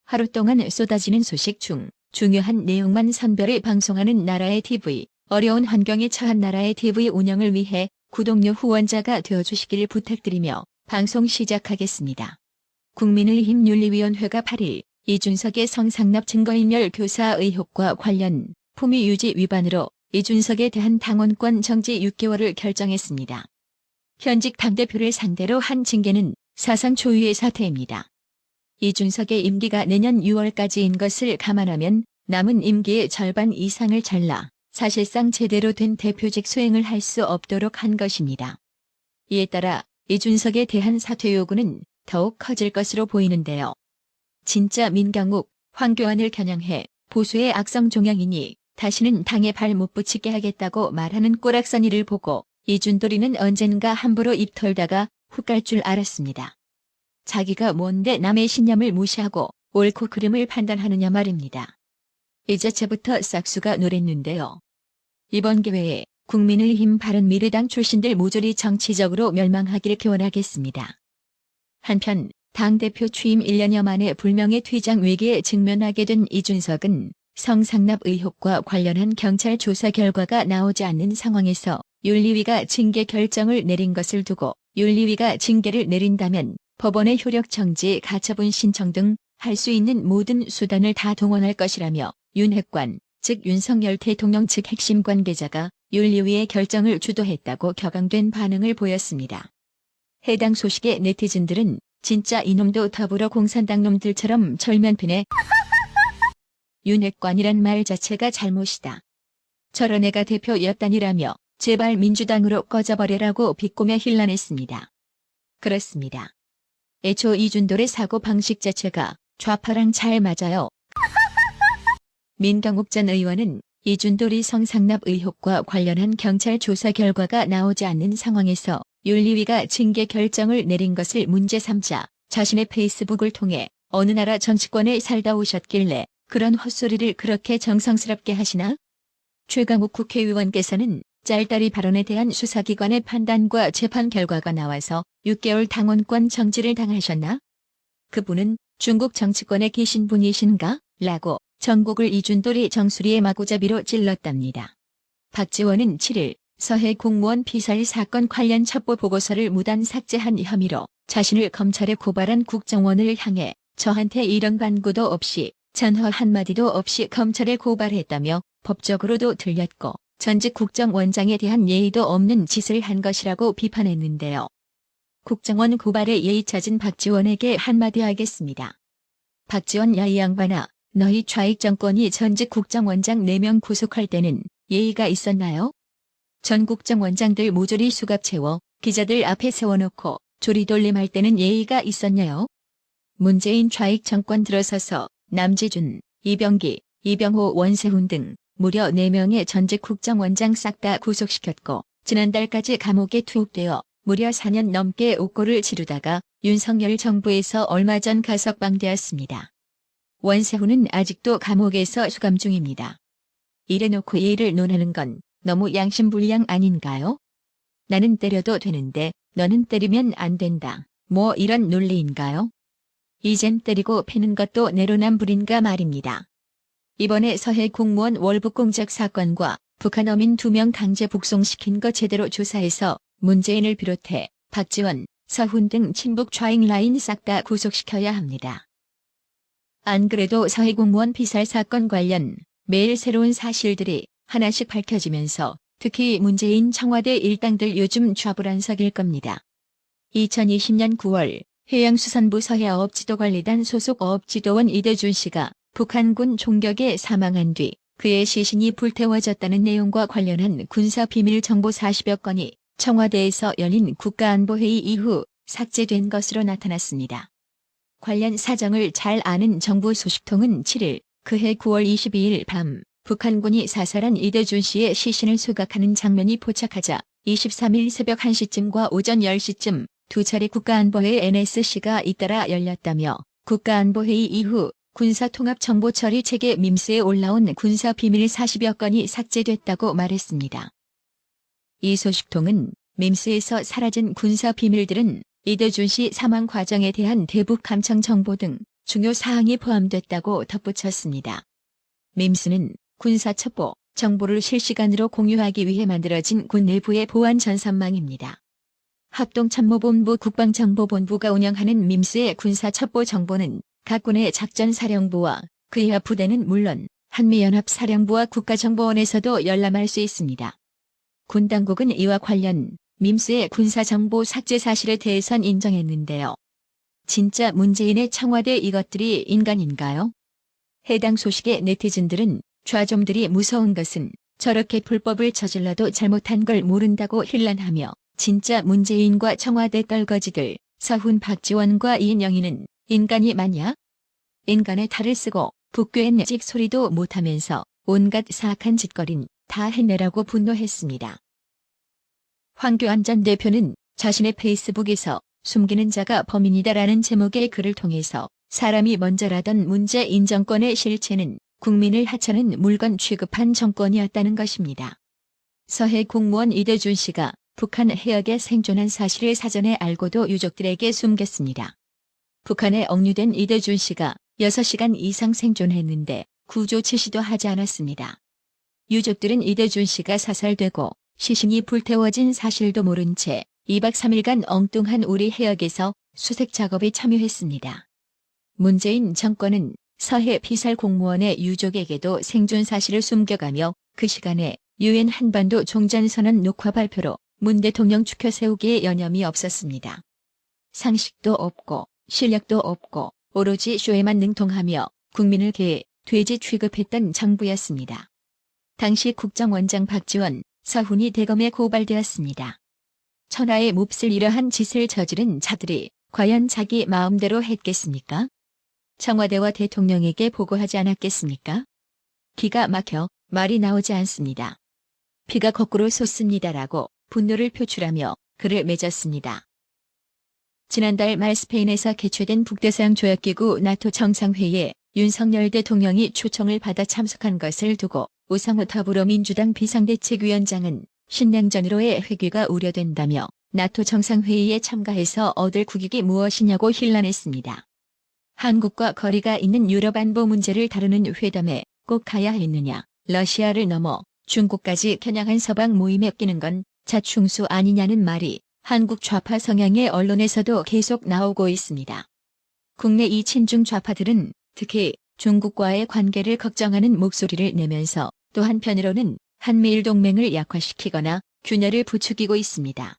하루 동안 쏟아지는 소식 중 중요한 내용만 선별해 방송하는 나라의 TV, 어려운 환경에 처한 나라의 TV 운영을 위해 구독료 후원자가 되어주시길 부탁드리며 방송 시작하겠습니다. 국민의힘 윤리위원회가 8일 이준석의 성상납 증거인멸 교사 의혹과 관련 품위 유지 위반으로 이준석에 대한 당원권 정지 6개월을 결정했습니다. 현직 당대표를 상대로 한 징계는 사상 초유의 사태입니다. 이준석의 임기가 내년 6월까지인 것을 감안하면 남은 임기의 절반 이상을 잘라 사실상 제대로 된 대표직 수행을 할 수 없도록 한 것입니다. 이에 따라 이준석에 대한 사퇴 요구는 더욱 커질 것으로 보이는데요. 진짜 민강욱, 황교안을 겨냥해 보수의 악성 종양이니 다시는 당에 발 못 붙이게 하겠다고 말하는 꼬락서니를 보고 이준돌이는 언젠가 함부로 입 털다가 훅 갈 줄 알았습니다. 자기가 뭔데 남의 신념을 무시하고 옳고 그름을 판단하느냐 말입니다. 이 자체부터 싹수가 노랬는데요. 이번 기회에 국민의힘 바른미래당 출신들 모조리 정치적으로 멸망하길 기원하겠습니다. 한편 당대표 취임 1년여 만에 불명예 퇴장 위기에 직면하게 된 이준석은 성상납 의혹과 관련한 경찰 조사 결과가 나오지 않는 상황에서 윤리위가 징계 결정을 내린 것을 두고 윤리위가 징계를 내린다면 법원의 효력 정지 가처분 신청 등 할 수 있는 모든 수단을 다 동원할 것이라며 윤핵관, 즉 윤석열 대통령 측 핵심 관계자가 윤리위의 결정을 주도했다고 격앙된 반응을 보였습니다. 해당 소식에 네티즌들은 진짜 이놈도 더불어 공산당 놈들처럼 절면피네. 윤핵관이란 말 자체가 잘못이다. 저런 애가 대표였다니라며 제발 민주당으로 꺼져버리라고 비꼬며 힐난했습니다. 그렇습니다. 애초 이준돌의 사고 방식 자체가 좌파랑 잘 맞아요. 민강욱 전 의원은 이준돌이 성상납 의혹과 관련한 경찰 조사 결과가 나오지 않는 상황에서 윤리위가 징계 결정을 내린 것을 문제 삼자 자신의 페이스북을 통해 어느 나라 정치권에 살다 오셨길래 그런 헛소리를 그렇게 정성스럽게 하시나? 최강욱 국회의원께서는 짤다리 발언에 대한 수사기관의 판단과 재판 결과가 나와서 6개월 당원권 정지를 당하셨나? 그분은 중국 정치권에 계신 분이신가? 라고 전국을 이준돌이 정수리의 마구잡이로 찔렀답니다. 박지원은 7일 서해 공무원 피살 사건 관련 첩보 보고서를 무단 삭제한 혐의로 자신을 검찰에 고발한 국정원을 향해 저한테 이런 반구도 없이 전화 한마디도 없이 검찰에 고발했다며 법적으로도 틀렸고 전직 국정원장에 대한 예의도 없는 짓을 한 것이라고 비판했는데요. 국정원 고발에 예의 찾은 박지원에게 한마디 하겠습니다. 박지원 야 이 양반아, 너희 좌익 정권이 전직 국정원장 4명 구속할 때는 예의가 있었나요? 전 국정원장들 모조리 수갑 채워 기자들 앞에 세워놓고 조리돌림할 때는 예의가 있었냐요? 문재인 좌익 정권 들어서서 남재준, 이병기, 이병호, 원세훈 등 무려 4명의 전직 국정원장 싹 다 구속시켰고 지난달까지 감옥에 투옥되어 무려 4년 넘게 옥고를 치르다가 윤석열 정부에서 얼마 전 가석방되었습니다. 원세훈은 아직도 감옥에서 수감 중입니다. 이래놓고 예의를 논하는 건 너무 양심불량 아닌가요? 나는 때려도 되는데 너는 때리면 안 된다. 뭐 이런 논리인가요? 이젠 때리고 패는 것도 내로남불인가 말입니다. 이번에 서해 공무원 월북 공작 사건과 북한 어민 2명 강제 북송시킨 거 제대로 조사해서 문재인을 비롯해 박지원, 서훈 등 친북 좌익 라인 싹 다 구속시켜야 합니다. 안 그래도 서해 공무원 피살 사건 관련 매일 새로운 사실들이 하나씩 밝혀지면서 특히 문재인 청와대 일당들 요즘 좌불안석일 겁니다. 2020년 9월 해양수산부 서해어업지도관리단 소속 어업지도원 이대준 씨가 북한군 총격에 사망한 뒤 그의 시신이 불태워졌다는 내용과 관련한 군사비밀 정보 40여 건이 청와대에서 열린 국가안보회의 이후 삭제된 것으로 나타났습니다. 관련 사정을 잘 아는 정부 소식통은 7일 그해 9월 22일 밤 북한군이 사살한 이대준 씨의 시신을 수각하는 장면이 포착하자 23일 새벽 1시쯤과 오전 10시쯤 두 차례 국가안보회의 NSC가 잇따라 열렸다며 국가안보회의 이후 군사통합정보처리체계 밈스에 올라온 군사비밀 40여 건이 삭제됐다고 말했습니다. 이 소식통은 밈스에서 사라진 군사비밀들은 이대준 씨 사망 과정에 대한 대북 감청 정보 등 중요 사항이 포함됐다고 덧붙였습니다. 밈스는 군사첩보, 정보를 실시간으로 공유하기 위해 만들어진 군 내부의 보안 전산망입니다. 합동참모본부 국방정보본부가 운영하는 밈스의 군사첩보 정보는 각 군의 작전사령부와 그 이하 부대는 물론 한미연합사령부와 국가정보원에서도 열람할 수 있습니다. 군 당국은 이와 관련 밈스의 군사정보 삭제 사실에 대해선 인정했는데요. 진짜 문재인의 청와대 이것들이 인간인가요? 해당 소식에 네티즌들은 좌좀들이 무서운 것은 저렇게 불법을 저질러도 잘못한 걸 모른다고 힐난하며 진짜 문재인과 청와대 떨거지들 서훈 박지원과 이인영이는 인간이 맞냐? 인간의 탈을 쓰고 북괴엔 찍소리도 못하면서 온갖 사악한 짓거린 다 해내라고 분노했습니다. 황교안 전 대표는 자신의 페이스북에서 숨기는 자가 범인이다라는 제목의 글을 통해서 사람이 먼저라던 문재인 정권의 실체는 국민을 하찮은 물건 취급한 정권이었다는 것입니다. 서해 공무원 이대준 씨가 북한 해역에 생존한 사실을 사전에 알고도 유족들에게 숨겼습니다. 북한에 억류된 이대준 씨가 6시간 이상 생존했는데 구조 지시도 하지 않았습니다. 유족들은 이대준 씨가 사살되고 시신이 불태워진 사실도 모른 채 2박 3일간 엉뚱한 우리 해역에서 수색 작업에 참여했습니다. 문재인 정권은 서해 피살 공무원의 유족에게도 생존 사실을 숨겨가며 그 시간에 유엔 한반도 종전선언 녹화 발표로 문 대통령 추켜 세우기에 여념이 없었습니다. 상식도 없고 실력도 없고 오로지 쇼에만 능통하며 국민을 돼지 취급했던 정부였습니다. 당시 국정원장 박지원, 서훈이 대검에 고발되었습니다. 천하의 몹쓸 이러한 짓을 저지른 자들이 과연 자기 마음대로 했겠습니까? 청와대와 대통령에게 보고하지 않았겠습니까? 기가 막혀 말이 나오지 않습니다. 피가 거꾸로 솟습니다라고 분노를 표출하며 글을 맺었습니다. 지난달 말 스페인에서 개최된 북대서양 조약기구 나토 정상회의에 윤석열 대통령이 초청을 받아 참석한 것을 두고 우상호 더불어민주당 비상대책위원장은 신냉전으로의 회귀가 우려된다며 나토 정상회의에 참가해서 얻을 국익이 무엇이냐고 힐난했습니다. 한국과 거리가 있는 유럽 안보 문제를 다루는 회담에 꼭 가야 했느냐, 러시아를 넘어 중국까지 겨냥한 서방 모임에 끼는 건 자충수 아니냐는 말이 한국 좌파 성향의 언론에서도 계속 나오고 있습니다. 국내 이 친중 좌파들은 특히 중국과의 관계를 걱정하는 목소리를 내면서 또 한편으로는 한미일 동맹을 약화시키거나 균열을 부추기고 있습니다.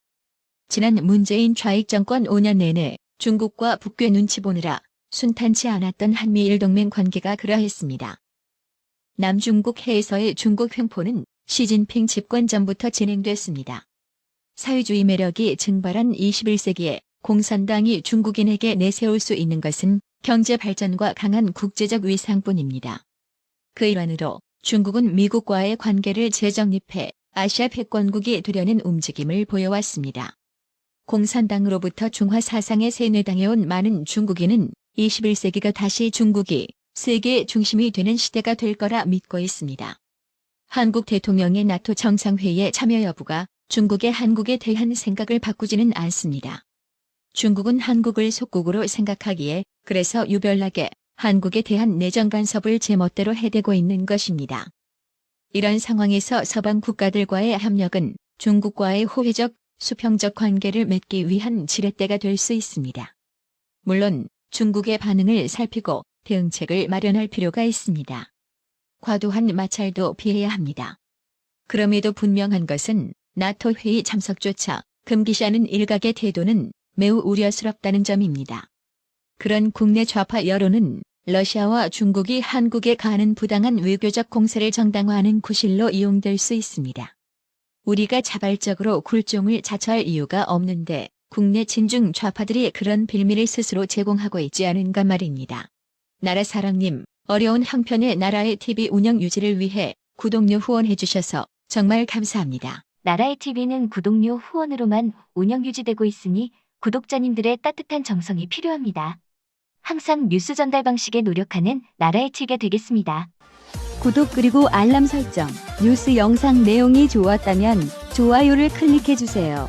지난 문재인 좌익 정권 5년 내내 중국과 북괴 눈치 보느라 순탄치 않았던 한미일 동맹 관계가 그러했습니다. 남중국 해에서의 중국 횡포는 시진핑 집권 전부터 진행됐습니다. 사회주의 매력이 증발한 21세기에 공산당이 중국인에게 내세울 수 있는 것은 경제 발전과 강한 국제적 위상뿐입니다. 그 일환으로 중국은 미국과의 관계를 재정립해 아시아 패권국이 되려는 움직임을 보여왔습니다. 공산당으로부터 중화 사상에 세뇌당해온 많은 중국인은 21세기가 다시 중국이 세계의 중심이 되는 시대가 될 거라 믿고 있습니다. 한국 대통령의 나토 정상회의에 참여 여부가 중국의 한국에 대한 생각을 바꾸지는 않습니다. 중국은 한국을 속국으로 생각하기에 그래서 유별나게 한국에 대한 내정 간섭을 제멋대로 해대고 있는 것입니다. 이런 상황에서 서방 국가들과의 협력은 중국과의 호혜적, 수평적 관계를 맺기 위한 지렛대가 될 수 있습니다. 물론 중국의 반응을 살피고 대응책을 마련할 필요가 있습니다. 과도한 마찰도 피해야 합니다. 그럼에도 분명한 것은 나토 회의 참석조차 금기시하는 일각의 태도는 매우 우려스럽다는 점입니다. 그런 국내 좌파 여론은 러시아와 중국이 한국에 가하는 부당한 외교적 공세를 정당화하는 구실로 이용될 수 있습니다. 우리가 자발적으로 굴종을 자처할 이유가 없는데 국내 친중 좌파들이 그런 빌미를 스스로 제공하고 있지 않은가 말입니다. 나라사랑님, 어려운 형편의 나라의 TV 운영 유지를 위해 구독료 후원해 주셔서 정말 감사합니다. 나라의 TV는 구독료 후원으로만 운영 유지되고 있으니 구독자님들의 따뜻한 정성이 필요합니다. 항상 뉴스 전달 방식에 노력하는 나라의 TV가 되겠습니다. 구독 그리고 알람 설정, 뉴스 영상 내용이 좋았다면 좋아요를 클릭해 주세요.